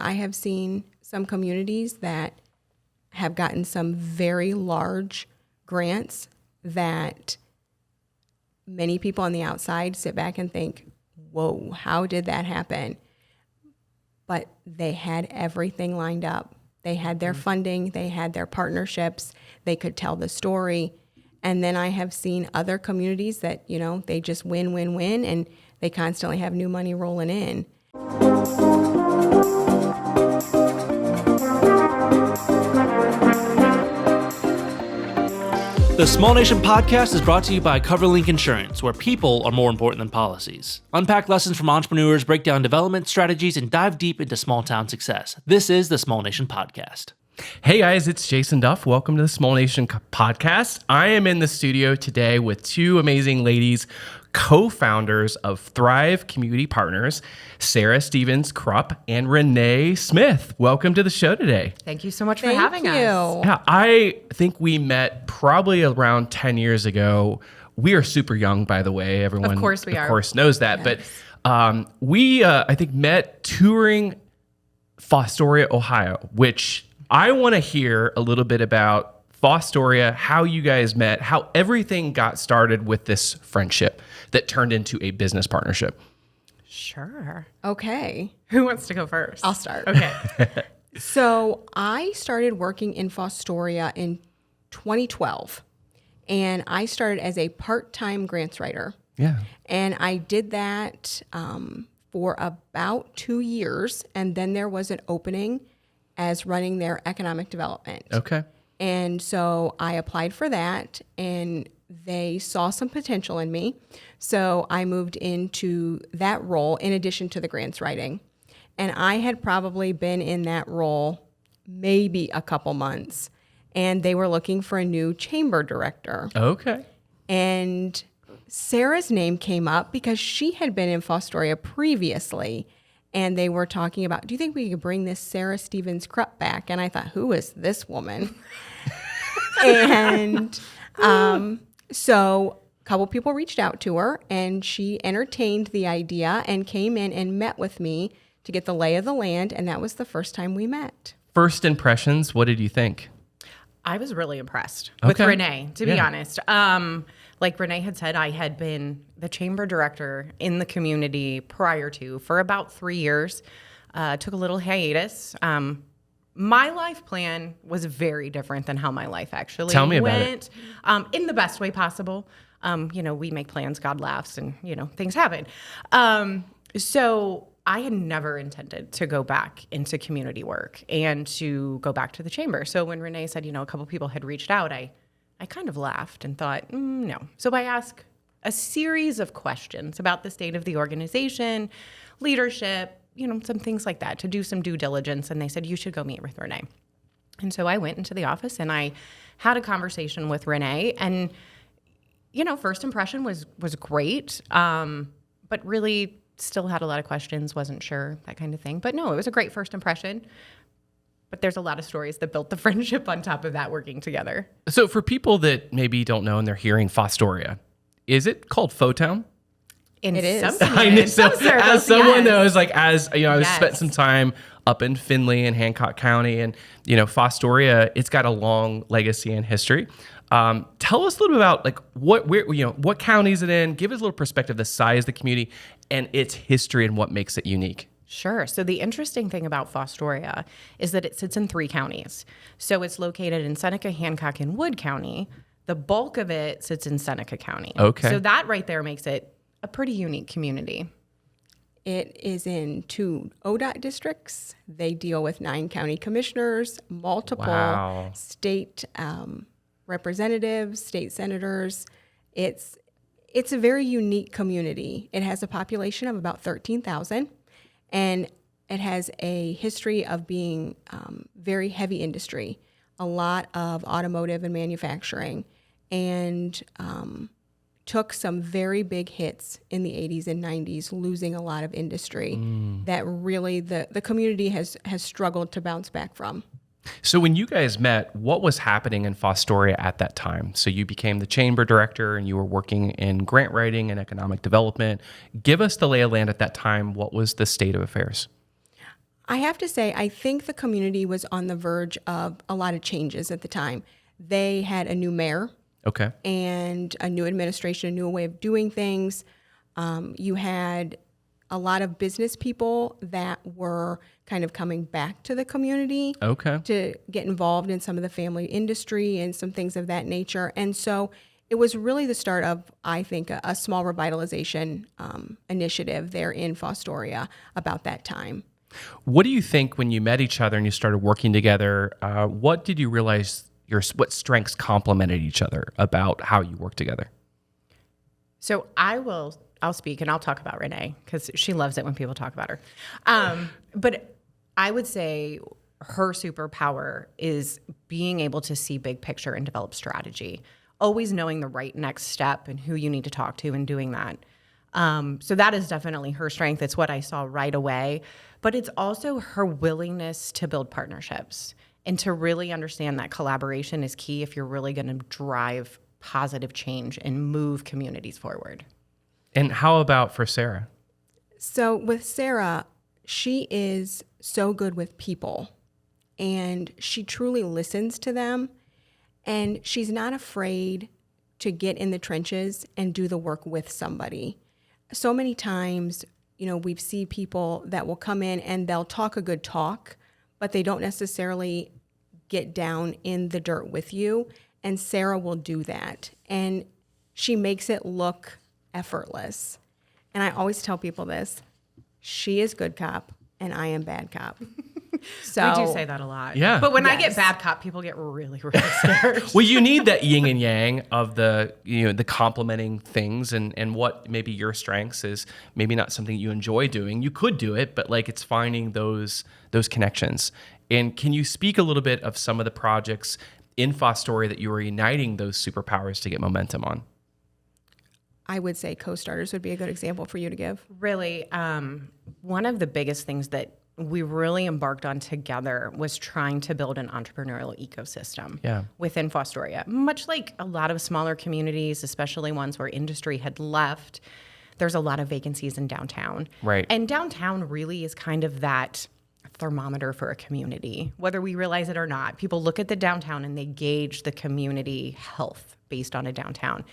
I have seen some communities that have gotten some very large grants that many people on the outside sit back and think, whoa, how did that happen? But they had everything lined up. They had their funding, they had their partnerships, they could tell the story. And then I have seen other communities that, they just win, and they constantly have new money rolling in. The Small Nation podcast is brought to you by CoverLink Insurance, where people are more important than policies. Unpack lessons from entrepreneurs, break down development strategies, and dive deep into small town success. This is the Small Nation podcast. Hey guys, it's Jason Duff. Welcome to the Small Nation podcast. I am in the studio today with two amazing ladies, co-founders of Thrive Community Partners, Sarah Stevens Krupp and Renee Smith. Welcome to the show today. Thank you so much for having us. Yeah, I think we met probably around 10 years ago. We are super young, by the way. Everyone, of course, knows that. Yes. But we, I think, met touring Fostoria, Ohio, which I want to hear a little bit about Fostoria, how you guys met, how everything got started with this friendship that turned into a business partnership. Sure. Okay. Who wants to go first? I'll start. Okay. So I started working in Fostoria in 2012, and I started as a part-time grants writer. Yeah. And I did that for about 2 years, and then there was an opening as running their economic development. Okay. And so I applied for that, and they saw some potential in me. So I moved into that role in addition to the grants writing. And I had probably been in that role maybe a couple months, and they were looking for a new chamber director. Okay. And Sarah's name came up because she had been in Fostoria previously, and they were talking about, do you think we could bring this Sarah Stevens Krupp back? And I thought, who is this woman? And so a couple people reached out to her, and she entertained the idea and came in and met with me to get the lay of the land, and that was the first time we met. First impressions, what did you think? I was really impressed with Renee, to be honest. Like Renee had said, I had been the chamber director in the community prior to for about 3 years. Took a little hiatus. My life plan was very different than how my life actually Tell me went. about it. In the best way possible. We make plans, God laughs, and, things happen. So I had never intended to go back into community work and to go back to the chamber. So when Renee said, a couple people had reached out, I kind of laughed and thought, no. So I asked a series of questions about the state of the organization, leadership, some things like that, to do some due diligence. And they said, you should go meet with Renee. And so I went into the office and I had a conversation with Renee. And, first impression was great, but really still had a lot of questions, wasn't sure, that kind of thing. But no, it was a great first impression. But there's a lot of stories that built the friendship on top of that working together. So for people that maybe don't know and they're hearing Fostoria, is it called Fotown? It is. As someone knows, I spent some time up in Findlay and Hancock County, and Fostoria, it's got a long legacy and history. Tell us a little bit about what county is it in? Give us a little perspective, the size of the community and its history and what makes it unique. Sure. So the interesting thing about Fostoria is that it sits in 3 counties. So it's located in Seneca, Hancock, and Wood County. The bulk of it sits in Seneca County. Okay. So that right there makes it a pretty unique community. It is in 2 ODOT districts. They deal with 9 county commissioners, multiple state representatives, state senators. It's a very unique community. It has a population of about 13,000, and it has a history of being very heavy industry, a lot of automotive and manufacturing, and took some very big hits in the 80s and 90s, losing a lot of industry that really the community has struggled to bounce back from. So when you guys met, what was happening in Fostoria at that time? So you became the chamber director and you were working in grant writing and economic development. Give us the lay of land at that time. What was the state of affairs? I have to say, I think the community was on the verge of a lot of changes at the time. They had a new mayor. Okay. And a new administration, a new way of doing things. You had a lot of business people that were kind of coming back to the community to get involved in some of the family industry and some things of that nature. And so it was really the start of, I think, a small revitalization initiative there in Fostoria about that time. What do you think when you met each other and you started working together? What did you realize what strengths complemented each other about how you work together? So I'll speak and I'll talk about Renee because she loves it when people talk about her. But I would say her superpower is being able to see big picture and develop strategy, always knowing the right next step and who you need to talk to and doing that. So that is definitely her strength. It's what I saw right away, but it's also her willingness to build partnerships and to really understand that collaboration is key if you're really going to drive positive change and move communities forward. And how about for Sarah? So with Sarah, she is so good with people and she truly listens to them and she's not afraid to get in the trenches and do the work with somebody. So many times, we see people that will come in and they'll talk a good talk, but they don't necessarily get down in the dirt with you. And Sarah will do that. And she makes it look effortless. And I always tell people this, she is good cop and I am bad cop. So we do say that a lot. Yeah. But when I get bad cop, people get really, really scared. Well, you need that yin and yang of the complementing things and what maybe your strengths is maybe not something you enjoy doing. You could do it, but it's finding those connections. And can you speak a little bit of some of the projects in Fostoria that you were uniting those superpowers to get momentum on? I would say co-starters would be a good example for you to give. Really, one of the biggest things that we really embarked on together was trying to build an entrepreneurial ecosystem within Fostoria. Much like a lot of smaller communities, especially ones where industry had left, there's a lot of vacancies in downtown. Right. And downtown really is kind of that thermometer for a community, whether we realize it or not. People look at the downtown and they gauge the community health based on a downtown.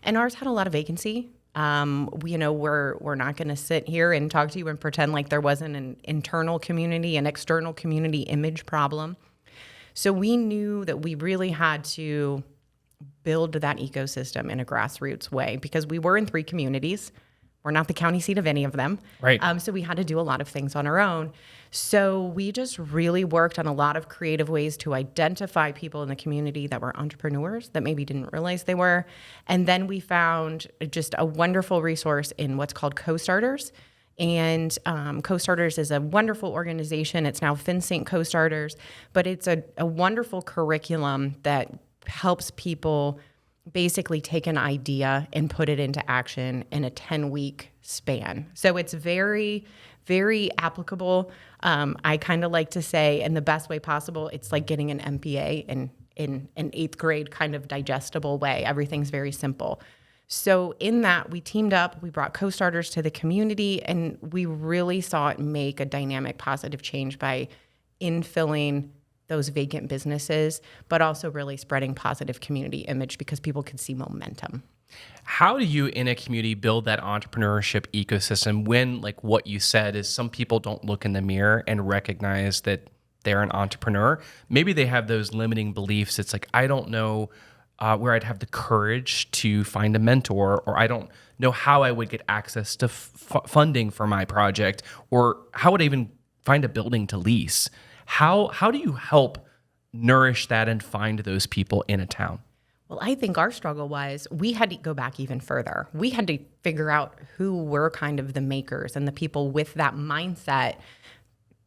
And ours had a lot of vacancy. We're not going to sit here and talk to you and pretend like there wasn't an internal community and external community image problem. So we knew that we really had to build that ecosystem in a grassroots way because we were in 3 communities. We're not the county seat of any of them. Right. So we had to do a lot of things on our own. So we just really worked on a lot of creative ways to identify people in the community that were entrepreneurs that maybe didn't realize they were. And then we found just a wonderful resource in what's called Co-Starters. And Co-Starters is a wonderful organization. It's now FinSync Co-Starters, but it's a wonderful curriculum that helps people basically take an idea and put it into action in a 10-week span. So it's very, very applicable. I kind of like to say in the best way possible, it's like getting an MBA in an 8th grade kind of digestible way. Everything's very simple. So in that, we teamed up, we brought co-starters to the community, and we really saw it make a dynamic, positive change by infilling those vacant businesses, but also really spreading positive community image because people could see momentum. How do you in a community build that entrepreneurship ecosystem when, like what you said, is some people don't look in the mirror and recognize that they're an entrepreneur? Maybe they have those limiting beliefs. It's like, I don't know where I'd have the courage to find a mentor, or I don't know how I would get access to funding for my project, or how would I even find a building to lease? How do you help nourish that and find those people in a town? Well, I think our struggle was we had to go back even further. We had to figure out who were kind of the makers and the people with that mindset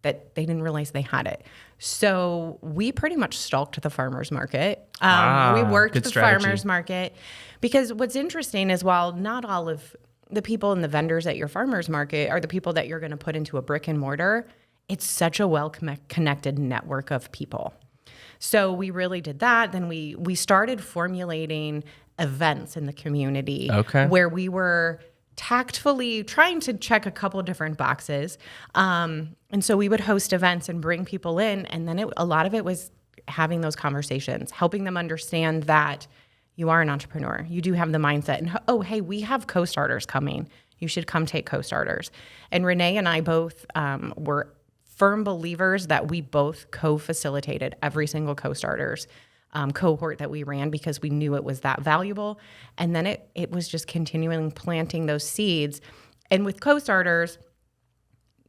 that they didn't realize they had it. So we pretty much stalked the farmers market. We worked the farmers market because what's interesting is while not all of the people and the vendors at your farmers market are the people that you're going to put into a brick and mortar, it's such a well-connected network of people. So we really did that. Then we started formulating events in the community where we were tactfully trying to check a couple different boxes. And so we would host events and bring people in. And then a lot of it was having those conversations, helping them understand that you are an entrepreneur. You do have the mindset. And, oh, hey, we have co-starters coming. You should come take co-starters. And Renee and I both were firm believers that we both co-facilitated every single co-starters cohort that we ran because we knew it was that valuable. And then it was just continuing planting those seeds. And with co-starters,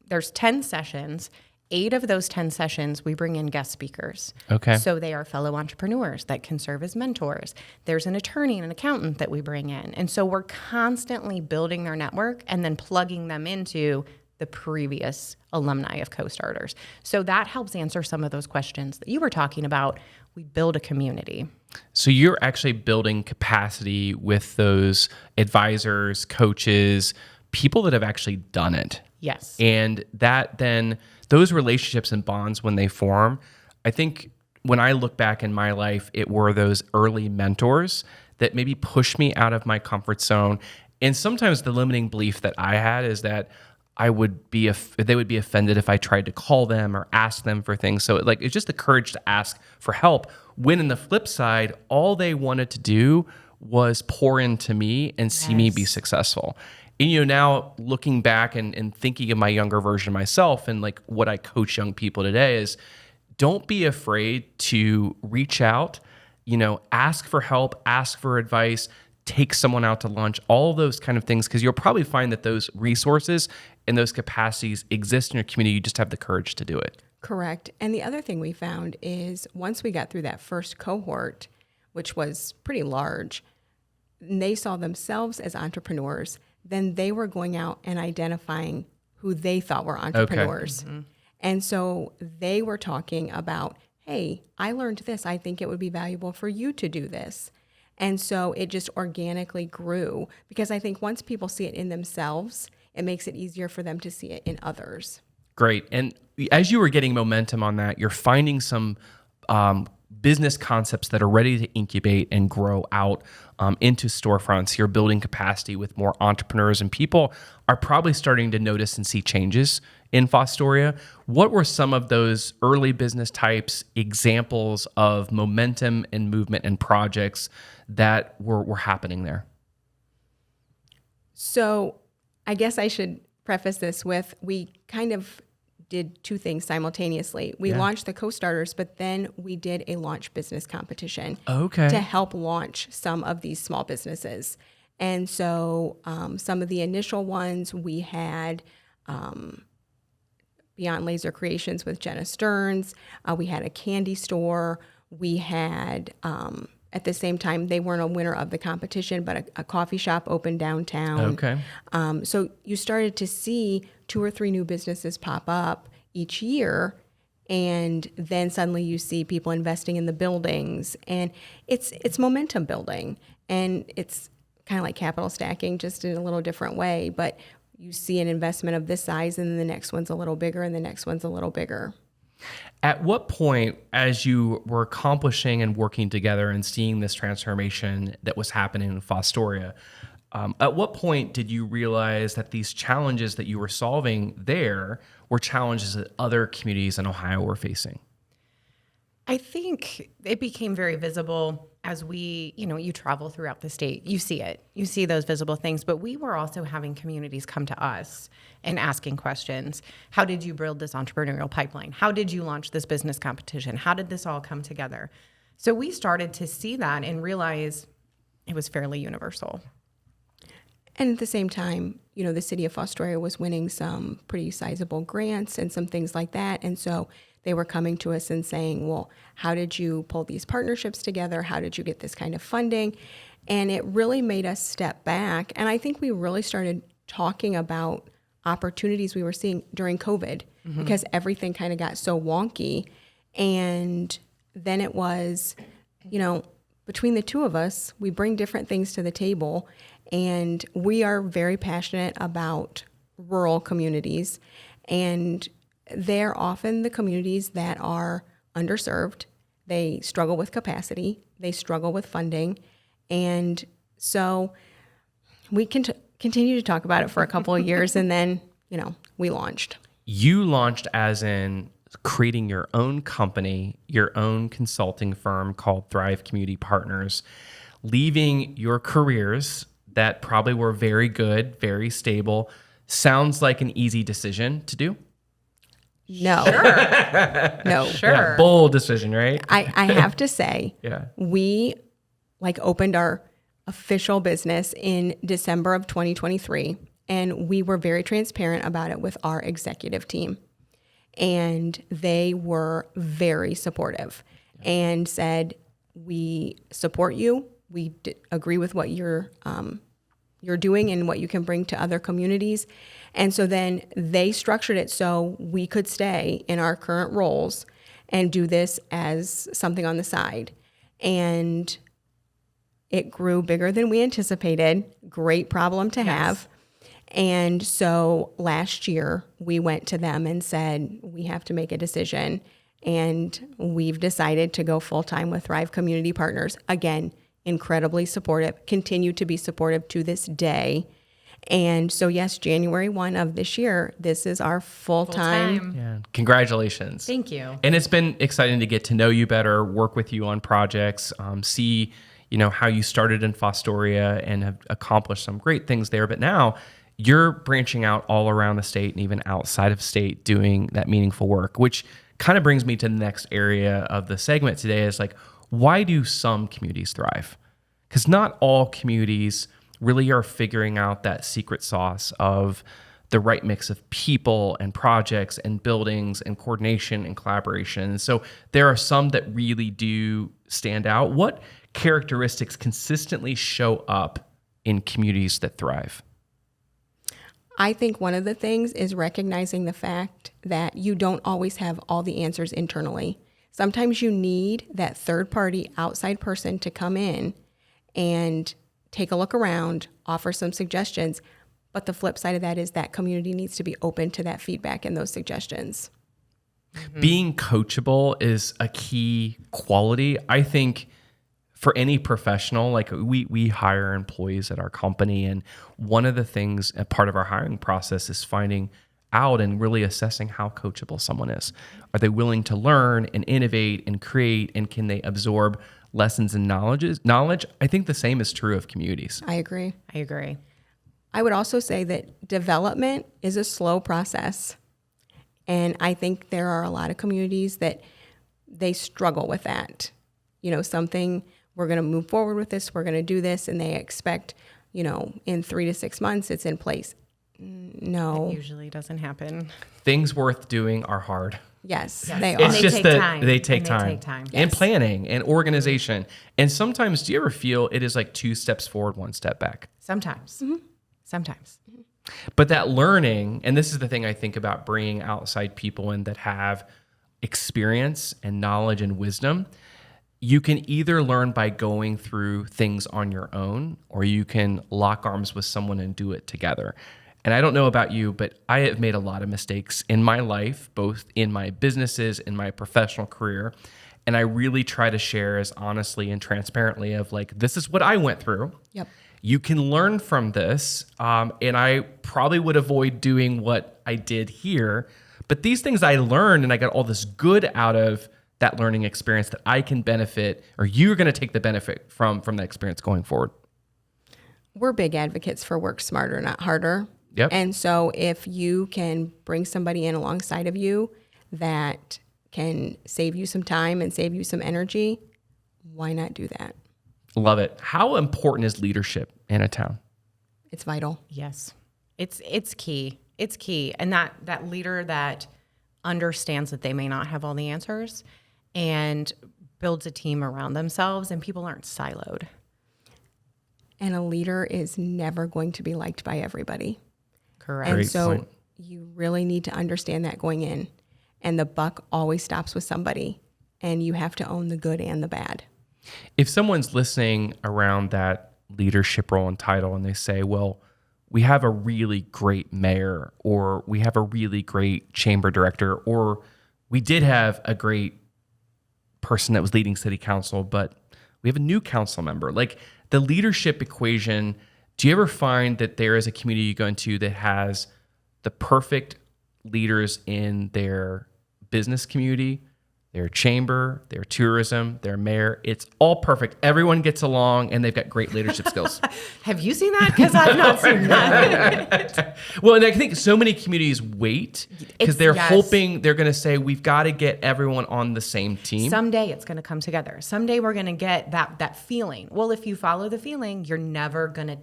there's 10 sessions. 8 of those 10 sessions, we bring in guest speakers. Okay. So they are fellow entrepreneurs that can serve as mentors. There's an attorney and an accountant that we bring in. And so we're constantly building their network and then plugging them into the previous alumni of co-starters. So that helps answer some of those questions that you were talking about. We build a community. So you're actually building capacity with those advisors, coaches, people that have actually done it. Yes. And that then, those relationships and bonds when they form, I think when I look back in my life, it were those early mentors that maybe pushed me out of my comfort zone. And sometimes the limiting belief that I had is that they would be offended if I tried to call them or ask them for things. So it's just the courage to ask for help. When in the flip side, all they wanted to do was pour into me and see me be successful. And now looking back and thinking of my younger version of myself and what I coach young people today is, don't be afraid to reach out, ask for help, ask for advice, take someone out to lunch, all those kind of things, because you'll probably find that those resources and those capacities exist in your community. You just have the courage to do it. Correct. And the other thing we found is once we got through that first cohort, which was pretty large, and they saw themselves as entrepreneurs, then they were going out and identifying who they thought were entrepreneurs. Okay. Mm-hmm. And so they were talking about, hey, I learned this. I think it would be valuable for you to do this. And so it just organically grew because I think once people see it in themselves, it makes it easier for them to see it in others. Great. And as you were getting momentum on that, you're finding some business concepts that are ready to incubate and grow out into storefronts. You're building capacity with more entrepreneurs, and people are probably starting to notice and see changes in Fostoria. What were some of those early business types, examples of momentum and movement and projects that were happening there? So I guess I should preface this with, we kind of did 2 things simultaneously. We launched the co-starters, but then we did a launch business competition to help launch some of these small businesses. And so some of the initial ones we had Beyond Laser Creations with Jenna Stearns. We had a candy store. We had, at the same time, they weren't a winner of the competition, but a coffee shop opened downtown. Okay. So you started to see 2 or 3 new businesses pop up each year, and then suddenly you see people investing in the buildings, and it's momentum building, and it's kind of like capital stacking, just in a little different way. But you see an investment of this size, and then the next one's a little bigger, and the next one's a little bigger. At what point, as you were accomplishing and working together and seeing this transformation that was happening in Fostoria, at what point did you realize that these challenges that you were solving there were challenges that other communities in Ohio were facing? I think it became very visible as you travel throughout the state. You see it. You see those visible things. But we were also having communities come to us and asking questions. How did you build this entrepreneurial pipeline? How did you launch this business competition? How did this all come together? So we started to see that and realize it was fairly universal. And at the same time, the city of Fostoria was winning some pretty sizable grants and some things like that. And so they were coming to us and saying, well, how did you pull these partnerships together? How did you get this kind of funding? And it really made us step back. And I think we really started talking about opportunities we were seeing during COVID because everything kind of got so wonky. And then it was, between the 2 of us, we bring different things to the table. And we are very passionate about rural communities. And they're often the communities that are underserved. They struggle with capacity. They struggle with funding. And so we continued to talk about it for a couple of years, and then, we launched. You launched as in creating your own company, your own consulting firm called Thrive Community Partners, leaving your careers that probably were very good, very stable. Sounds like an easy decision to do. No. Sure. No. Sure. Yeah, bold decision, right? I have to say, Yeah. we opened our official business in December of 2023, and we were very transparent about it with our executive team. And they were very supportive and said, we support you. We agree with what you're doing and what you can bring to other communities. And so then they structured it so we could stay in our current roles and do this as something on the side. And it grew bigger than we anticipated. Great problem to have. And so last year we went to them and said, we have to make a decision. And we've decided to go full-time with Thrive Community Partners. Again, incredibly supportive, continue to be supportive to this day. And so, yes, January 1 of this year, this is our full-time. Yeah. Congratulations. Thank you. And it's been exciting to get to know you better, work with you on projects, see, how you started in Fostoria and have accomplished some great things there. But now you're branching out all around the state and even outside of state doing that meaningful work, which kind of brings me to the next area of the segment today is like, why do some communities thrive? Because not all communities really are figuring out that secret sauce of the right mix of people and projects and buildings and coordination and collaboration. And so there are some that really do stand out. What characteristics consistently show up in communities that thrive? I think one of the things is recognizing the fact that you don't always have all the answers internally. Sometimes you need that third-party outside person to come in and take a look around, offer some suggestions. But the flip side of that is that community needs to be open to that feedback and those suggestions. Being coachable is a key quality. I think for any professional, like we hire employees at our company, and one of the things, a part of our hiring process is finding out and really assessing how coachable someone is. Are they willing to learn and innovate and create, and can they absorb lessons and knowledge? I think the same is true of communities. I agree. I would also say that development is a slow process. And I think there are a lot of communities that they struggle with that. Something, we're going to move forward with this, we're going to do this, and they expect, in 3 to 6 months it's in place. No. It usually doesn't happen. Things worth doing are hard. Yes, they It's are. just take that time. they take And they time. take time. And Yes. planning and organization. And sometimes, do you ever feel it is like 2 steps forward, 1 step back? Sometimes. Sometimes. But that learning, and this is the thing I think about bringing outside people in that have experience and knowledge and wisdom, you can either learn by going through things on your own, or you can lock arms with someone and do it together. And I don't know about you, but I have made a lot of mistakes in my life, both in my businesses, in my professional career. And I really try to share as honestly and transparently of like, this is what I went through. Yep. You can learn from this. And I probably would avoid doing what I did here. But these things I learned, and I got all this good out of that learning experience that I can benefit, or you're going to take the benefit from that experience going forward. We're big advocates for work smarter, not harder. Yep. And so if you can bring somebody in alongside of you that can save you some time and save you some energy, why not do that? Love it. How important is leadership in a town? It's vital. Yes. It's key. It's key. And that leader that understands that they may not have all the answers and builds a team around themselves, and people aren't siloed. And a leader is never going to be liked by everybody. Correct. And Great so point. you really need to understand that going in. And the buck always stops with somebody. And you have to own the good and the bad. If someone's listening around that leadership role and title and they say, well, we have a really great mayor, or we have a really great chamber director, or we did have a great person that was leading city council, but we have a new council member. Like the leadership equation, Do you ever find that there is a community you go into that has the perfect leaders in their business community, their chamber, their tourism, their mayor? It's all perfect. Everyone gets along and they've got great leadership skills. Have you seen that? Because I've not seen that. Well, and I think so many communities wait because they're hoping they're going to say, we've got to get everyone on the same team. Someday it's going to come together. Someday we're going to get that feeling. Well, if you follow the feeling, you're never going to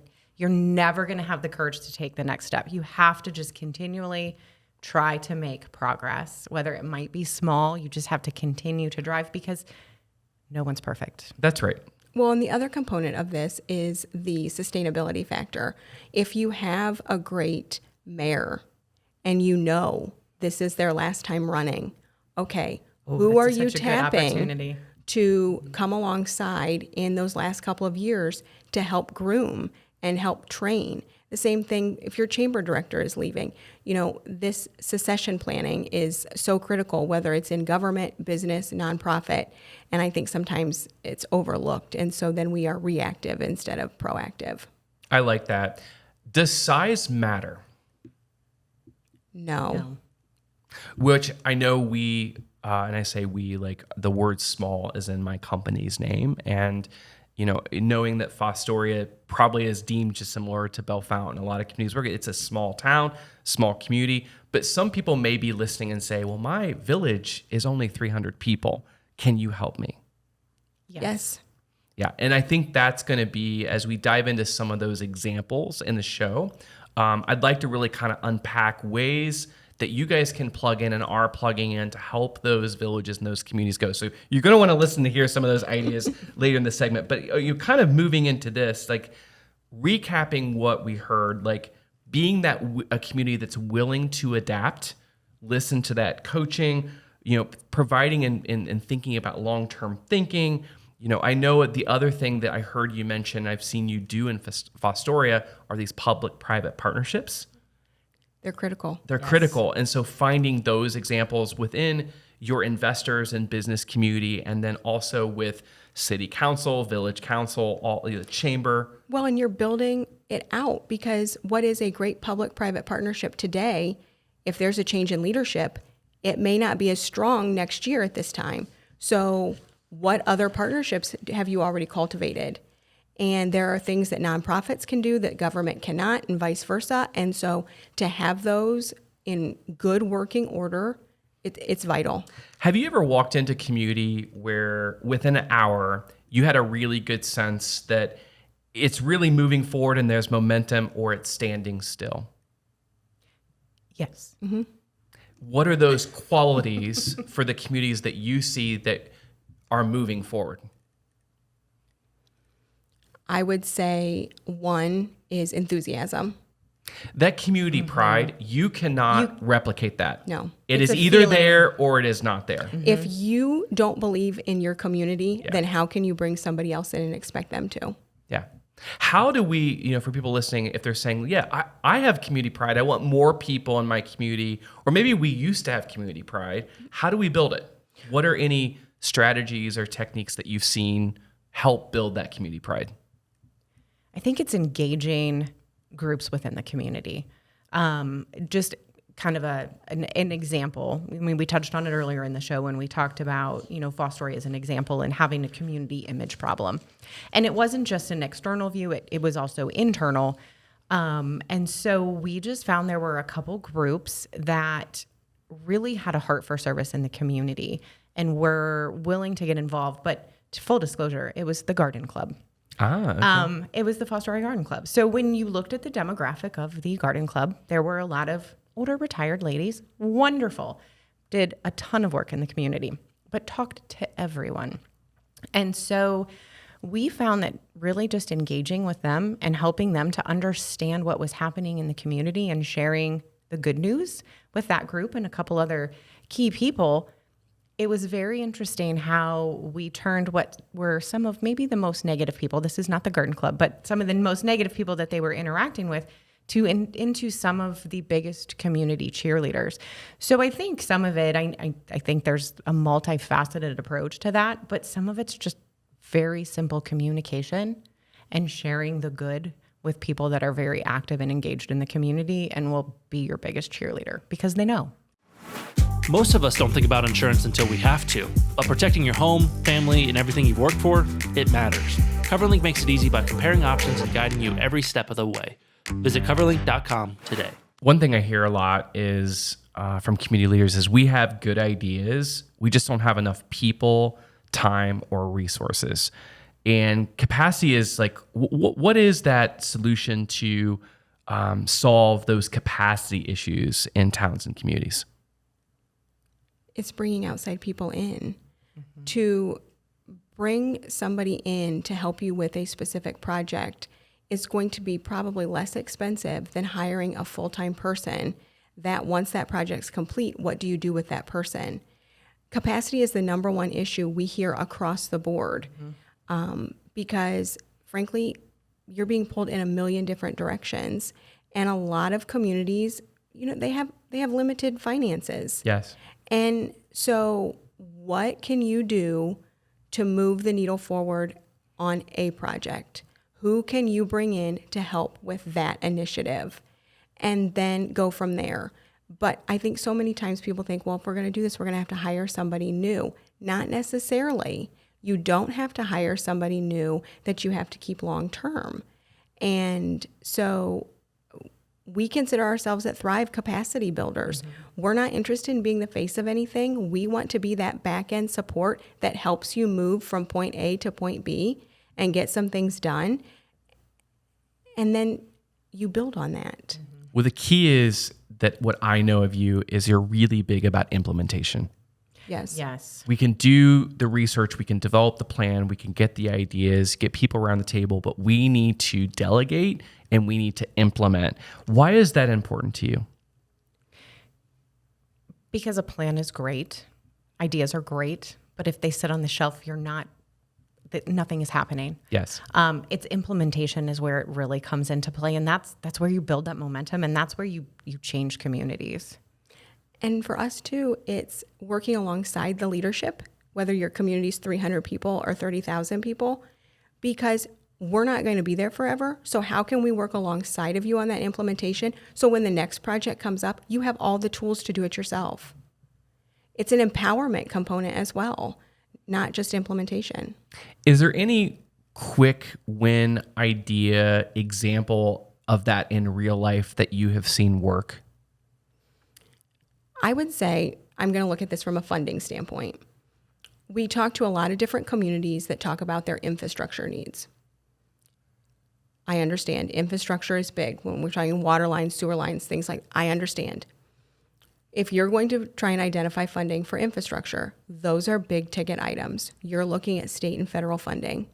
have the courage to take the next step. You have to just continually try to make progress, whether it might be small. You just have to continue to drive because no one's perfect. That's right. Well, and the other component of this is the sustainability factor. If you have a great mayor and you know this is their last time running, okay, who are you tapping to come alongside in those last couple of years to help groom and help train? The same thing if your chamber director is leaving. This succession planning is so critical, whether it's in government, business, nonprofit, and I think sometimes it's overlooked. And so then we are reactive instead of proactive. I like that. Does size matter? No. Which I know we, and I say we, like the word small is in my company's name. And knowing that Fostoria probably is deemed just similar to Bellefontaine. A lot of communities work. It's a small town, small community, but some people may be listening and say, well, my village is only 300 people. Can you help me? Yes. Yeah. And I think that's going to be, as we dive into some of those examples in the show, I'd like to really kind of unpack ways that you guys can plug in and are plugging in to help those villages and those communities go. So you're going to want to listen to hear some of those ideas later in the segment, but you're kind of moving into this, like recapping what we heard, like being that a community that's willing to adapt, listen to that coaching, providing and thinking about long-term thinking. I know the other thing that I heard you mention, I've seen you do in Fostoria are these public-private partnerships. They're critical. They're critical. And so finding those examples within your investors and business community, and then also with city council, village council, all the chamber. Well, and you're building it out, because what is a great public-private partnership today, if there's a change in leadership, it may not be as strong next year at this time. So what other partnerships have you already cultivated? And there are things that nonprofits can do that government cannot, and vice versa. And so to have those in good working order, it's vital. Have you ever walked into community where within an hour you had a really good sense that it's really moving forward and there's momentum, or it's standing still? Yes. Mm-hmm. What are those qualities for the communities that you see that are moving forward? I would say one is enthusiasm. That community pride, you cannot replicate that. No. It It's is a either feeling. there or it is not there. Mm-hmm. If you don't believe in your community, then how can you bring somebody else in and expect them to? Yeah. How do we, for people listening, if they're saying, I have community pride, I want more people in my community, or maybe we used to have community pride, how do we build it? What are any strategies or techniques that you've seen help build that community pride? I think it's engaging groups within the community. Just kind of an example. I mean, we touched on it earlier in the show when we talked about, Fostoria as an example and having a community image problem. And it wasn't just an external view, it was also internal. And so we just found there were a couple groups that really had a heart for service in the community and were willing to get involved. But full disclosure, it was the Garden Club. Okay. It was the Fostoria Garden Club. So when you looked at the demographic of the Garden Club, there were a lot of older retired ladies, wonderful, did a ton of work in the community, but talked to everyone. And so we found that really just engaging with them and helping them to understand what was happening in the community and sharing the good news with that group and a couple other key people, it was very interesting how we turned what were some of maybe the most negative people. This is not the Garden Club, but some of the most negative people that they were interacting with into some of the biggest community cheerleaders. So I think some of it, I think there's a multifaceted approach to that, but some of it's just very simple communication and sharing the good with people that are very active and engaged in the community and will be your biggest cheerleader because they know. Most of us don't think about insurance until we have to, but protecting your home, family, and everything you've worked for, it matters. CoverLink makes it easy by comparing options and guiding you every step of the way. Visit coverlink.com today. One thing I hear a lot is from community leaders is we have good ideas. We just don't have enough people, time, or resources. And capacity is like, what is that solution to solve those capacity issues in towns and communities? It's bringing outside people in. To bring somebody in to help you with a specific project is going to be probably less expensive than hiring a full-time person that once that project's complete, what do you do with that person? Capacity is the number one issue we hear across the board because, frankly, you're being pulled in a million different directions. And a lot of communities, they have limited finances. Yes. And so what can you do to move the needle forward on a project? Who can you bring in to help with that initiative? And then go from there. But I think so many times people think, well, if we're going to do this, we're going to have to hire somebody new. Not necessarily. You don't have to hire somebody new that you have to keep long term. And so we consider ourselves at Thrive capacity builders. We're not interested in being the face of anything. We want to be that back end support that helps you move from point A to point B and get some things done. And then you build on that. Well, the key is that what I know of you is you're really big about implementation. Yes. We can do the research, we can develop the plan, we can get the ideas, get people around the table, but we need to delegate and we need to implement. Why is that important to you? Because a plan is great, ideas are great, but if they sit on the shelf, nothing is happening. Yes. Its implementation is where it really comes into play, and that's where you build that momentum, and that's where you change communities. And for us too, it's working alongside the leadership, whether your community's 300 people or 30,000 people, because we're not going to be there forever. So how can we work alongside of you on that implementation? So when the next project comes up, you have all the tools to do it yourself. It's an empowerment component as well, not just implementation. Is there any quick win idea example of that in real life that you have seen work? I would say I'm going to look at this from a funding standpoint. We talk to a lot of different communities that talk about their infrastructure needs. I understand infrastructure is big when we're talking water lines, sewer lines, things like I understand. If you're going to try and identify funding for infrastructure, those are big ticket items. You're looking at state and federal funding.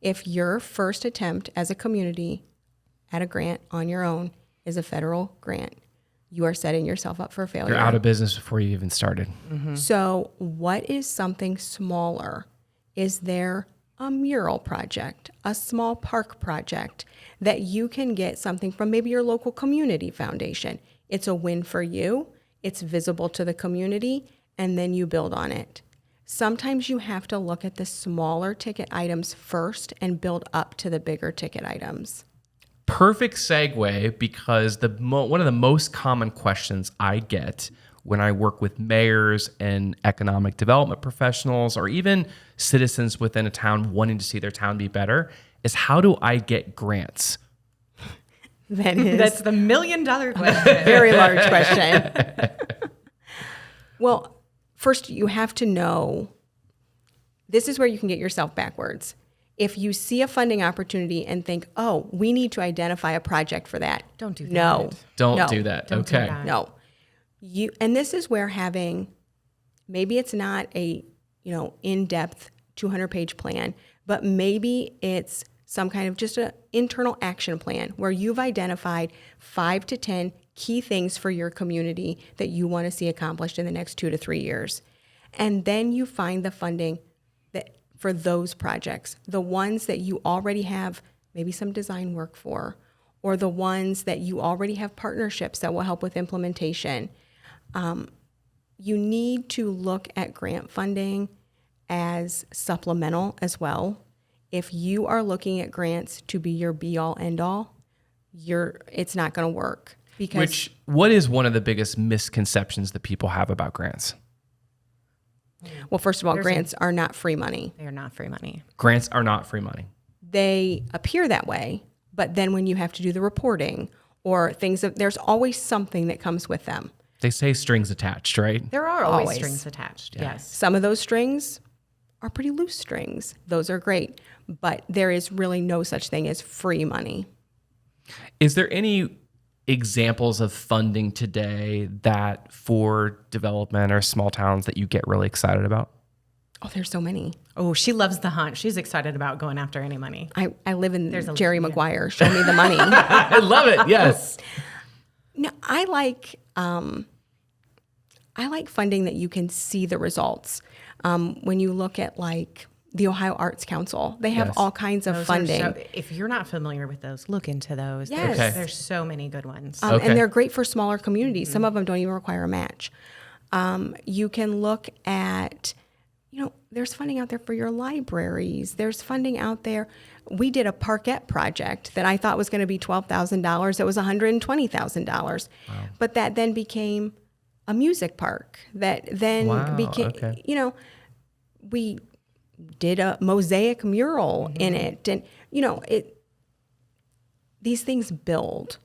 If your first attempt as a community at a grant on your own is a federal grant, you are setting yourself up for failure. You're out of business before you even started. So what is something smaller? Is there a mural project, a small park project that you can get something from maybe your local community foundation? It's a win for you. It's visible to the community, and then you build on it. Sometimes you have to look at the smaller ticket items first and build up to the bigger ticket items. Perfect segue, because one of the most common questions I get when I work with mayors and economic development professionals or even citizens within a town wanting to see their town be better is, how do I get grants? That's the $1 million question. Very large question. Well, first you have to know, this is where you can get yourself backwards. If you see a funding opportunity and think, oh, we need to identify a project for that. Don't do that. No. Don't do that. Don't do Okay. that. No. And this is where having, maybe it's not a, in-depth 200-page plan, but maybe it's some kind of just an internal action plan where you've identified 5 to 10 key things for your community that you want to see accomplished in the next 2 to 3 years. And then you find the funding for those projects, the ones that you already have maybe some design work for, or the ones that you already have partnerships that will help with implementation. You need to look at grant funding as supplemental as well. If you are looking at grants to be your be-all, end-all, it's not going to work. Because what is one of the biggest misconceptions that people have about grants? Well, first of all, grants are not free money. They are not free money. Grants are not free money. They appear that way, but then when you have to do the reporting or there's always something that comes with them. They say strings attached, right? There are always strings attached. Yes. Some of those strings are pretty loose strings. Those are great, but there is really no such thing as free money. Is there any examples of funding today that for development or small towns that you get really excited about? Oh, there's so many. Oh, she loves the hunt. She's excited about going after any money. I live in Jerry Maguire. Show me the money. I love it. Yes. No, I like funding that you can see the results. When you look at like the Ohio Arts Council, they have all kinds of funding. If you're not familiar with those, look into those. Yes. There's so many good ones. And they're great for smaller communities. Some of them don't even require a match. You can look at, there's funding out there for your libraries. There's funding out there. We did a parquet project that I thought was going to be $12,000. It was $120,000. Wow. But that then became a music park. That then became, we did a mosaic mural in it. And, these things build.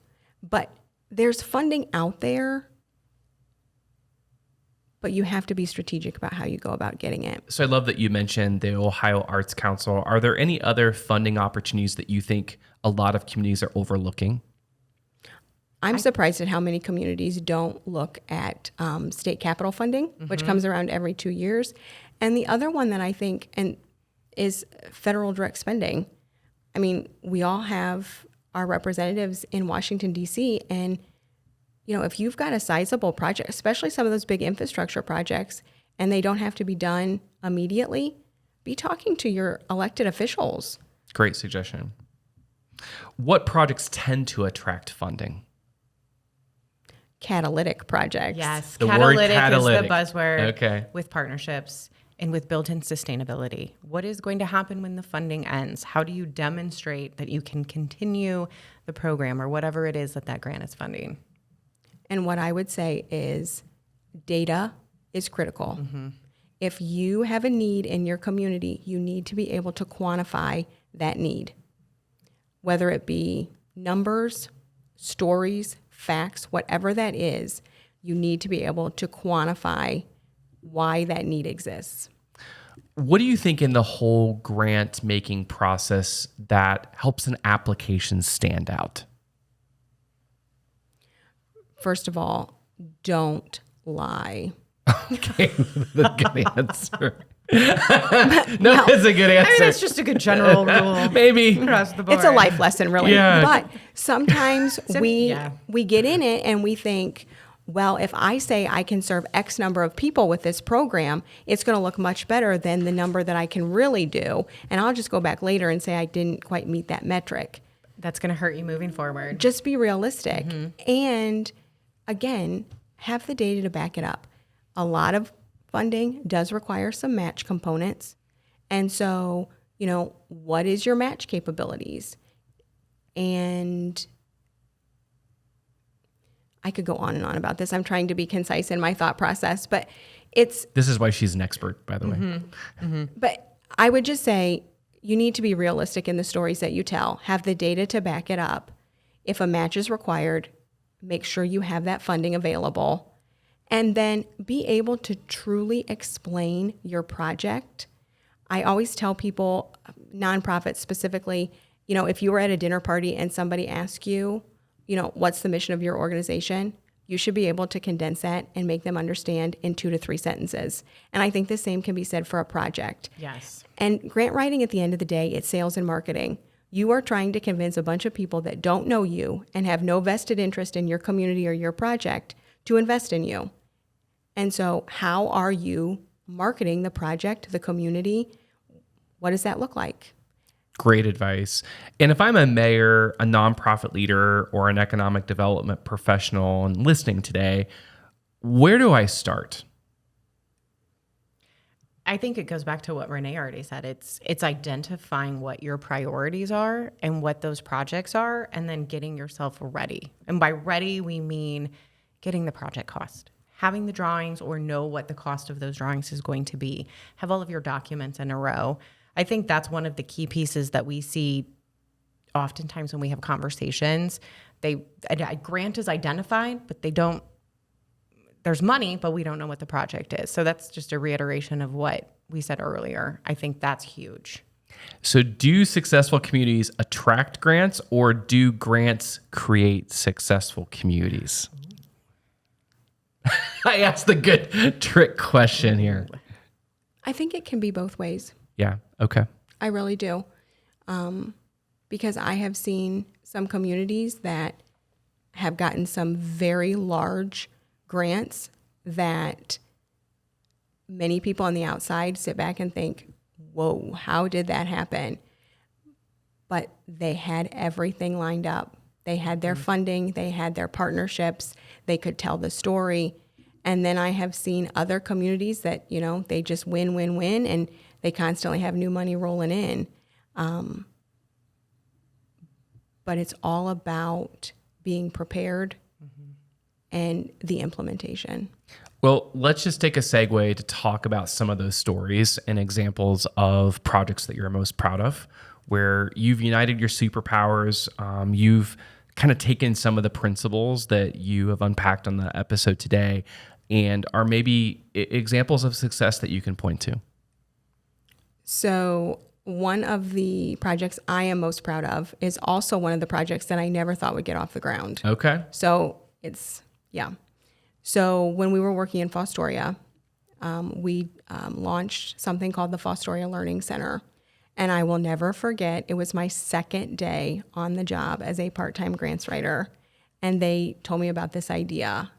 But there's funding out there, but you have to be strategic about how you go about getting it. So I love that you mentioned the Ohio Arts Council. Are there any other funding opportunities that you think a lot of communities are overlooking? I'm surprised at how many communities don't look at state capital funding, which comes around every 2 years. And the other one that I think is federal direct spending. I mean, we all have our representatives in Washington, D.C., and if you've got a sizable project, especially some of those big infrastructure projects, and they don't have to be done immediately, be talking to your elected officials. Great suggestion. What projects tend to attract funding? Catalytic projects. Yes, the word catalytic catalytic is the buzzword. Okay. With partnerships and with built-in sustainability. What is going to happen when the funding ends? How do you demonstrate that you can continue the program or whatever it is that grant is funding? And what I would say is data is critical. If you have a need in your community, you need to be able to quantify that need, whether it be numbers, stories, facts, whatever that is, you need to be able to quantify why that need exists. What do you think in the whole grant making process that helps an application stand out? First of all, don't lie. Okay, the good answer. No, it's a good answer. I mean, it's just a good general rule. Maybe. Across the board. It's a life lesson, really. Yeah. But sometimes we get in it and we think, well, if I say I can serve X number of people with this program, it's going to look much better than the number that I can really do. And I'll just go back later and say I didn't quite meet that metric. That's going to hurt you moving forward. Just be realistic. And again, have the data to back it up. A lot of funding does require some match components. And so, what is your match capabilities? And I could go on and on about this. I'm trying to be concise in my thought process, but this is why she's an expert, by the way. But I would just say you need to be realistic in the stories that you tell. Have the data to back it up. If a match is required, make sure you have that funding available. And then be able to truly explain your project. I always tell people, nonprofits specifically, if you were at a dinner party and somebody asks you, what's the mission of your organization, you should be able to condense that and make them understand in 2 to 3 sentences. And I think the same can be said for a project. Yes. And grant writing, at the end of the day, it's sales and marketing. You are trying to convince a bunch of people that don't know you and have no vested interest in your community or your project to invest in you. And so how are you marketing the project to the community? What does that look like? Great advice. And if I'm a mayor, a nonprofit leader, or an economic development professional and listening today, where do I start? I think it goes back to what Renee already said. It's identifying what your priorities are and what those projects are, and then getting yourself ready. And by ready, we mean getting the project cost, having the drawings or know what the cost of those drawings is going to be, have all of your documents in a row. I think that's one of the key pieces that we see oftentimes when we have conversations. A grant is identified, but there's money, but we don't know what the project is. So that's just a reiteration of what we said earlier. I think that's huge. So do successful communities attract grants, or do grants create successful communities? I asked the good trick question here. I think it can be both ways. Yeah. Okay. I really do. Because I have seen some communities that have gotten some very large grants that many people on the outside sit back and think, whoa, how did that happen? But they had everything lined up. They had their funding, they had their partnerships, they could tell the story. And then I have seen other communities that, they just win, and they constantly have new money rolling in. But it's all about being prepared and the implementation. Well, let's just take a segue to talk about some of those stories and examples of projects that you're most proud of, where you've united your superpowers. You've kind of taken some of the principles that you have unpacked on the episode today and are maybe examples of success that you can point to. So one of the projects I am most proud of is also one of the projects that I never thought would get off the ground. Okay. So So when we were working in Fostoria, we launched something called the Fostoria Learning Center. And I will never forget, it was my second day on the job as a part-time grants writer. And they told me about this idea.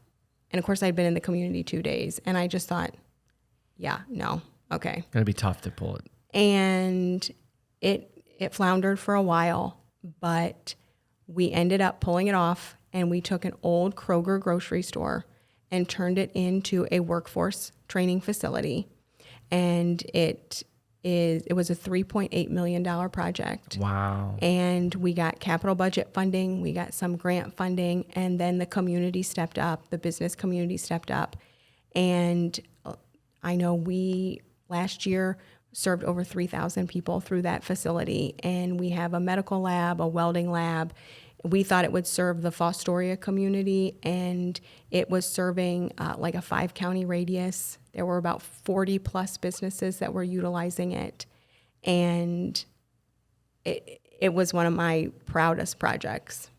And of course, I'd been in the community 2 days. And I just thought, okay. Gonna be tough to pull it. And it floundered for a while, but we ended up pulling it off, and we took an old Kroger grocery store and turned it into a workforce training facility. And it was a $3.8 million project. Wow. And we got capital budget funding, we got some grant funding, and then the community stepped up, the business community stepped up. And I know we last year served over 3,000 people through that facility. And we have a medical lab, a welding lab. We thought it would serve the Fostoria community, and it was serving like a 5-county radius. There were about 40 plus businesses that were utilizing it. And it was one of my proudest projects.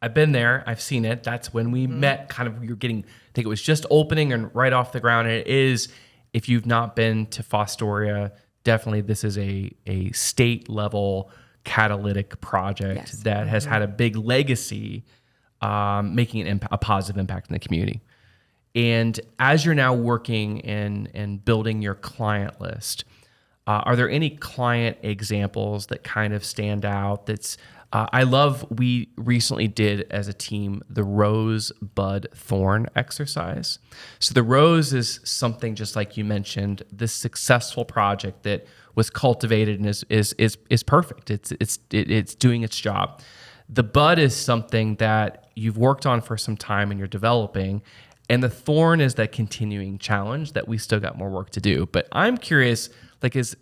I've been there. I've seen it. That's when we met. Kind of, I think it was just opening and right off the ground. And it is, if you've not been to Fostoria, definitely this is a state level catalytic project that has had a big legacy, making a positive impact in the community. And as you're now working and building your client list, are there any client examples that kind of stand out? We recently did as a team the rose, bud, thorn exercise. So the rose is something, just like you mentioned, this successful project that was cultivated and is perfect. It's doing its job. The bud is something that you've worked on for some time and you're developing. And the thorn is that continuing challenge that we still got more work to do. But I'm curious,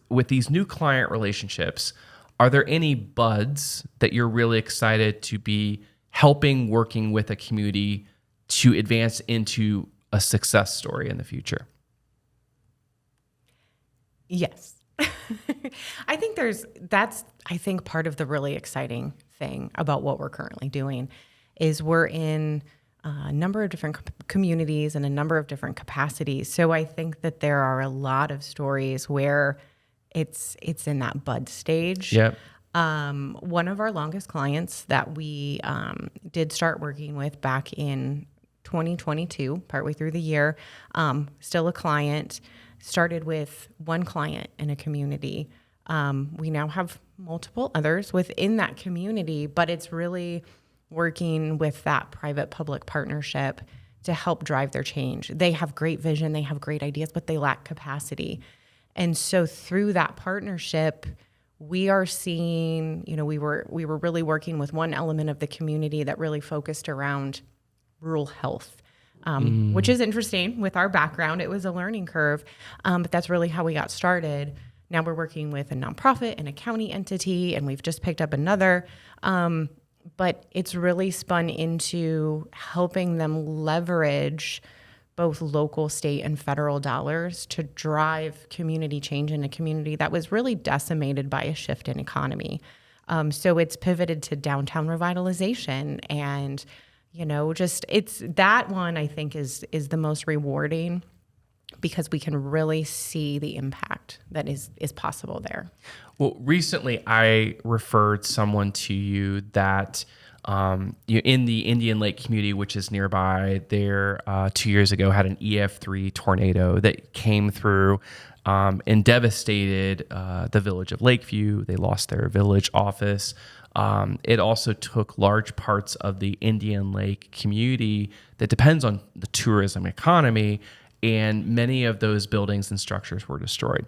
with these new client relationships, are there any buds that you're really excited to be helping, working with a community to advance into a success story in the future? Yes. I think that's part of the really exciting thing about what we're currently doing is we're in a number of different communities and a number of different capacities. So I think that there are a lot of stories where it's in that bud stage. Yep. One of our longest clients that we did start working with back in 2022, partway through the year, still a client, started with one client in a community. We now have multiple others within that community, but it's really working with that private-public partnership to help drive their change. They have great vision, they have great ideas, but they lack capacity. And so through that partnership, we are seeing, we were really working with one element of the community that really focused around rural health, which is interesting with our background. It was a learning curve, but that's really how we got started. Now we're working with a nonprofit and a county entity, and we've just picked up another. But it's really spun into helping them leverage both local, state, and federal dollars to drive community change in a community that was really decimated by a shift in economy. So it's pivoted to downtown revitalization, and it's that one I think is the most rewarding, because we can really see the impact that is possible there. Well, recently I referred someone to you that in the Indian Lake community, which is nearby, there 2 years ago had an EF3 tornado that came through and devastated the village of Lakeview. They lost their village office. It also took large parts of the Indian Lake community that depends on the tourism economy, and many of those buildings and structures were destroyed.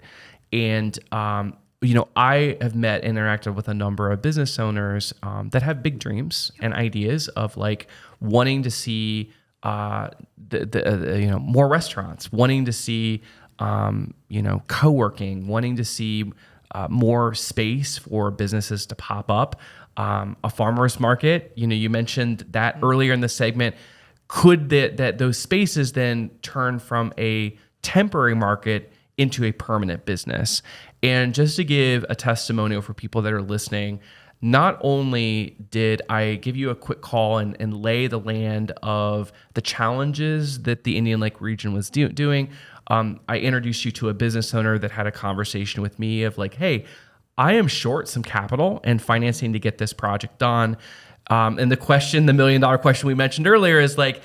And I have met and interacted with a number of business owners that have big dreams and ideas of like wanting to see more restaurants, wanting to see co-working, wanting to see more space for businesses to pop up, a farmer's market. You mentioned that earlier in the segment. Could those spaces then turn from a temporary market into a permanent business? And just to give a testimonial for people that are listening, not only did I give you a quick call and lay the land of the challenges that the Indian Lake region was doing, I introduced you to a business owner that had a conversation with me of like, hey, I am short some capital and financing to get this project done. And the million-dollar question we mentioned earlier is like,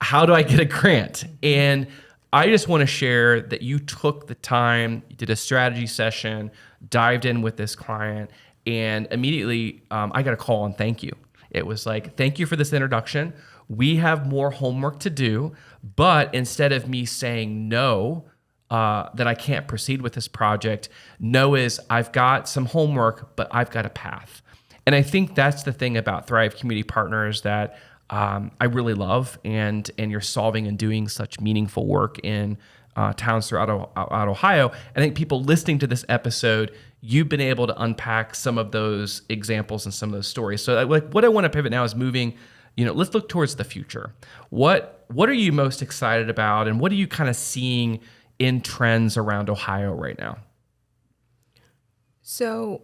how do I get a grant? And I just want to share that you took the time, you did a strategy session, dived in with this client, and immediately I got a call and thank you. It was like, thank you for this introduction. We have more homework to do, but instead of me saying no, that I can't proceed with this project, no is I've got some homework, but I've got a path. And I think that's the thing about Thrive Community Partners that I really love, and you're solving and doing such meaningful work in towns throughout Ohio. I think people listening to this episode, you've been able to unpack some of those examples and some of those stories. So what I want to pivot now is moving, let's look towards the future. What are you most excited about, and what are you kind of seeing in trends around Ohio right now? So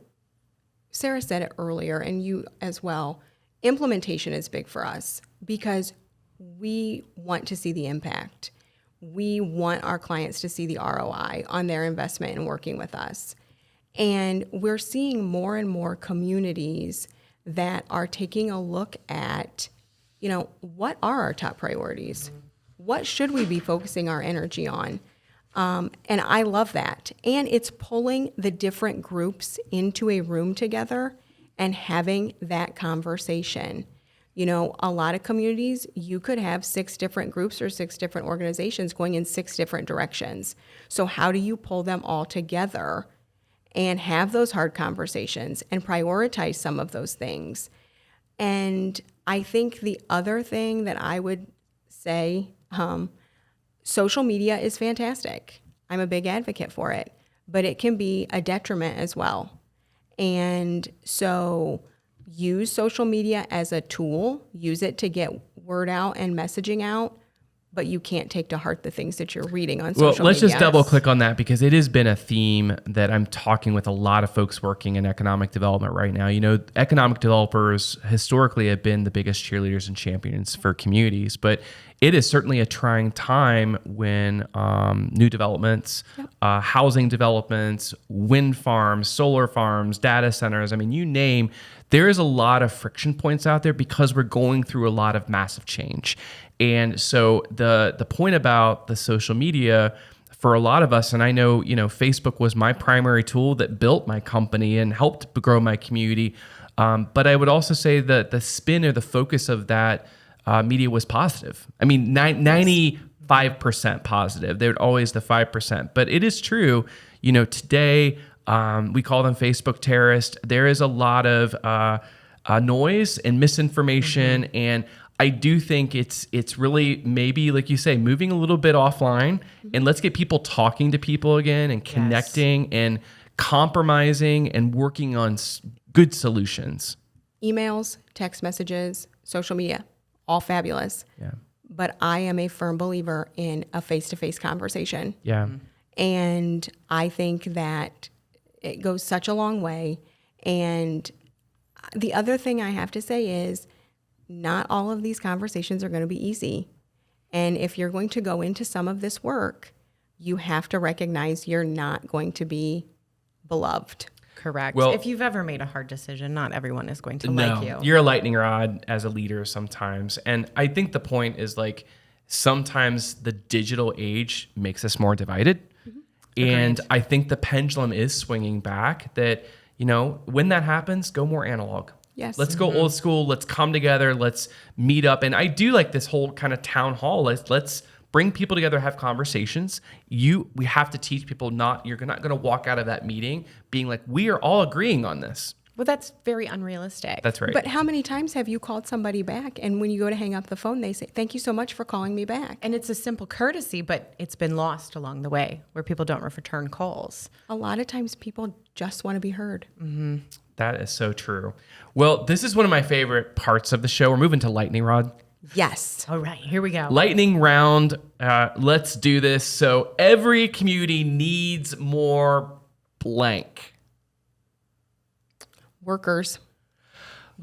Sarah said it earlier, and you as well. Implementation is big for us because we want to see the impact. We want our clients to see the ROI on their investment in working with us. And we're seeing more and more communities that are taking a look at, what are our top priorities? What should we be focusing our energy on? And I love that. And it's pulling the different groups into a room together and having that conversation. A lot of communities, you could have 6 different groups or 6 different organizations going in 6 different directions. So how do you pull them all together and have those hard conversations and prioritize some of those things? And I think the other thing that I would say, social media is fantastic. I'm a big advocate for it, but it can be a detriment as well. And so use social media as a tool, use it to get word out and messaging out, but you can't take to heart the things that you're reading on social media. Well, let's just double click on that, because it has been a theme that I'm talking with a lot of folks working in economic development right now. Economic developers historically have been the biggest cheerleaders and champions for communities, but it is certainly a trying time when new developments, housing developments, wind farms, solar farms, data centers, you name, there is a lot of friction points out there because we're going through a lot of massive change. And so the point about the social media for a lot of us, and I know, Facebook was my primary tool that built my company and helped grow my community. But I would also say that the spin or the focus of that media was positive. 95% 5% positive. They're always the 5%. But it is true, today we call them Facebook terrorists. There is a lot of noise and misinformation, and I do think it's really maybe, like you say, moving a little bit offline, and let's get people talking to people again and connecting and compromising and working on good solutions. Emails, text messages, social media, all fabulous. Yeah. But I am a firm believer in a face-to-face conversation. Yeah. And I think that it goes such a long way. And the other thing I have to say is not all of these conversations are going to be easy. And if you're going to go into some of this work, you have to recognize you're not going to be beloved. Correct. Well, if you've ever made a hard decision, not everyone is going to like you. You're a lightning rod as a leader sometimes. And I think the point is like sometimes the digital age makes us more divided. And I think the pendulum is swinging back that, when that happens, go more analog. Yes. Let's go old school. Let's come together. Let's meet up. And I do like this whole kind of town hall. Let's bring people together, have conversations. We have to teach people you're not going to walk out of that meeting being like, we are all agreeing on this. Well, that's very unrealistic. That's right. But how many times have you called somebody back and when you go to hang up the phone, they say, thank you so much for calling me back? And it's a simple courtesy, but it's been lost along the way where people don't return calls. A lot of times people just want to be heard. Mm-hmm. That is so true. Well, this is one of my favorite parts of the show. We're moving to lightning rod. Yes. All right, here we go. Lightning round. Let's do this. So every community needs more blank. Workers.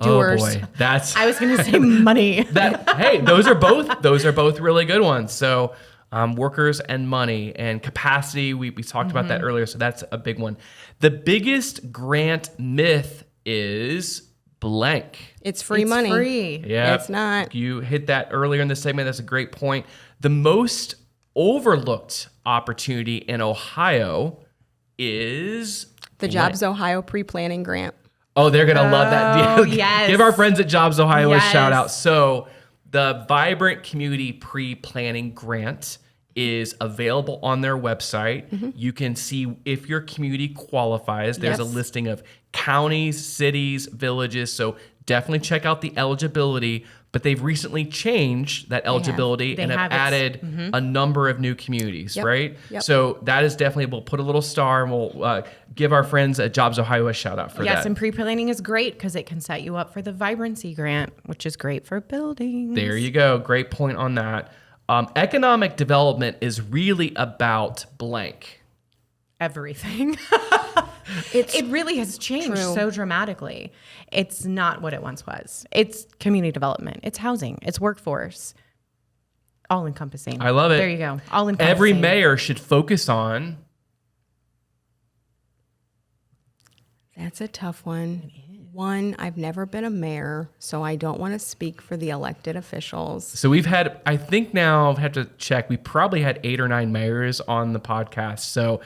Doers. Oh boy, I was going to say money. Those are both really good ones. So workers and money and capacity. We talked about that earlier. So that's a big one. The biggest grant myth is blank. It's free money. Free. Yeah, It's not. You hit that earlier in the segment. That's a great point. The most overlooked opportunity in Ohio is The Jobs Ohio pre-planning grant. Oh, they're going to love that. Oh, yes. Give our friends at Jobs Ohio a Yes. shout out. So the Vibrant Community Pre-Planning Grant is available on their website. You can see if your community qualifies. There's a Yes. listing of counties, cities, villages. So definitely check out the eligibility. But they've recently changed that eligibility They and have have. added a number of new communities, Yep. right? Yep. So that is definitely, we'll put a little star and we'll give our friends at Jobs Ohio a shout out for that. Yes, and pre-planning is great because it can set you up for the vibrancy grant, which is great for buildings. There you go. Great point on that. Economic development is really about blank. Everything. It really has changed true. so dramatically. It's not what it once was. It's community development. It's housing. It's workforce. All encompassing. I love it. There you go. All encompassing. Every mayor should focus on. That's a tough one. One, I've never been a mayor, so I don't want to speak for the elected officials. So we've had, I think now I've had to check, we probably had 8 or 9 mayors on the podcast. So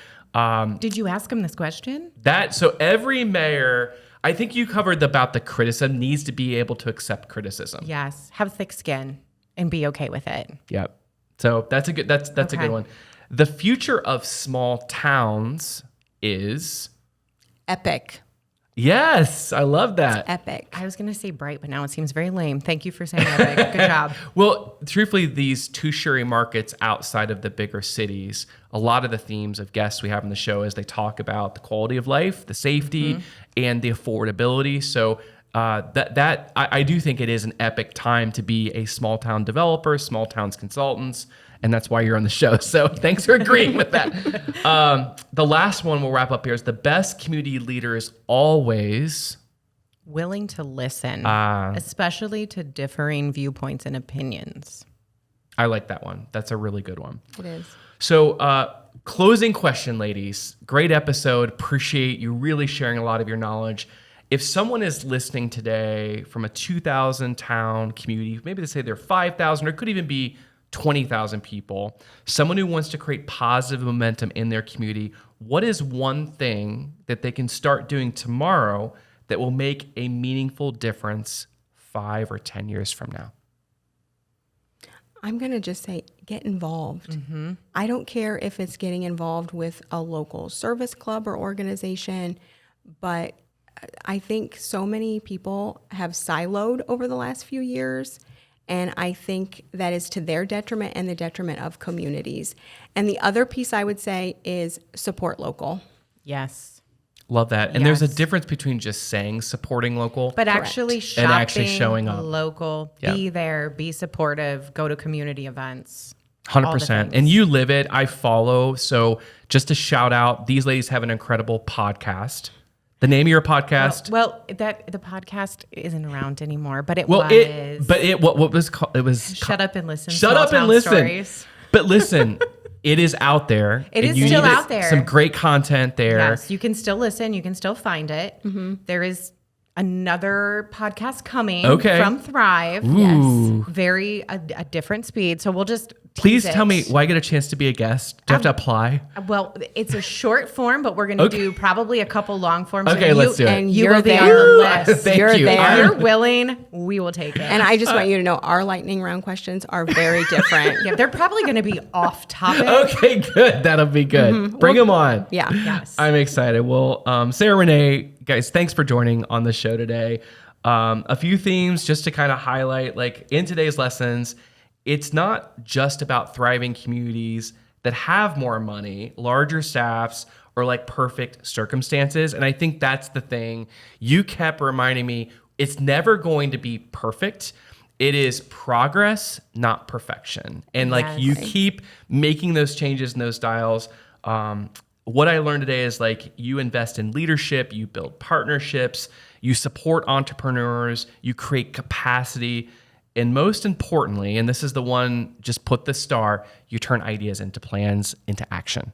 Did you ask him this question? so every mayor, I think you covered about the criticism, needs to be able to accept criticism. Yes. Have thick skin and be okay with it. Yep. So that's a good a Okay. good one. The future of small towns is Epic. yes, I love that. Epic. I was going to say bright, but now it seems very lame. Thank you for saying epic. Good job. Well, truthfully, these tertiary markets outside of the bigger cities, a lot of the themes of guests we have on the show is they talk about the quality of life, the safety, and the affordability. So I do think it is an epic time to be a small town developer, small towns consultants, and that's why you're on the show. So thanks for agreeing with that. The last one we'll wrap up here is the best community leaders always. Willing to listen, especially to differing viewpoints and opinions. I like that one. That's a really good one. It is. So closing question, ladies. Great episode. Appreciate you really sharing a lot of your knowledge. If someone is listening today from a 2,000 town community, maybe they say they're 5,000 or it could even be 20,000 people, someone who wants to create positive momentum in their community, what is one thing that they can start doing tomorrow that will make a meaningful difference 5 or 10 years from now? I'm going to just say, get involved. I don't care if it's getting involved with a local service club or organization, but I think so many people have siloed over the last few years, and I think that is to their detriment and the detriment of communities. And the other piece I would say is support local. Yes. Love that. And there's a difference between just saying supporting local, but actually shopping, and actually showing up local, be there, be supportive, go to community events. 100%. And you live it. I follow. So just to shout out, these ladies have an incredible podcast. The name of your podcast? Well, the podcast isn't around anymore, but it what was called? It was Shut Up and Listen. Shut Up and Listen. Stories. But listen, it is out there. It is still out there. Some great content there. Yes, you can still listen. You can still find it. There is another podcast coming from Thrive. Ooh. Yes, very a different speed. So we'll just please tell me, will I get a chance to be a guest? Do I have to apply? Well, it's a short form, but we're going to do probably a couple long forms. Okay, let's do it. And you will be on the list. Thank you. If you're willing, we will take it. And I just want you to know our lightning round questions are very different. Yeah, they're probably going to be off topic. Okay, good. That'll be good. Bring them on. Yeah. Yes. I'm excited. Well, Sarah, Renee, guys, thanks for joining on the show today. A few themes just to kind of highlight, like in today's lessons, it's not just about thriving communities that have more money, larger staffs, or like perfect circumstances. And I think that's the thing. You kept reminding me, it's never going to be perfect. It is progress, not perfection. And like you keep making those changes and those dials. What I learned today is like you invest in leadership, you build partnerships, you support entrepreneurs, you create capacity. And most importantly, and this is the one, just put the star, you turn ideas into plans, into action.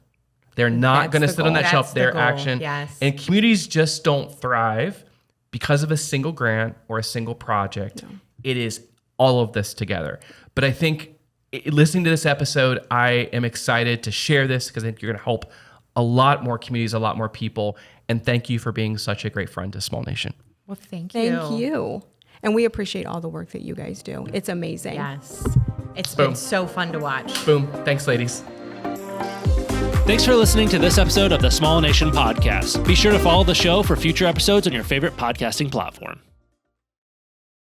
They're not going to sit on that shelf. They're action. Yes. And communities just don't thrive because of a single grant or a single project. No. It is all of this together. But I think listening to this episode, I am excited to share this because I think you're going to help a lot more communities, a lot more people. And thank you for being such a great friend to Small Nation. Well, thank you. Thank you. And we appreciate all the work that you guys do. It's amazing. Yes. It's been so fun to watch. Boom. Thanks, ladies. Thanks for listening to this episode of the Small Nation Podcast. Be sure to follow the show for future episodes on your favorite podcasting platform.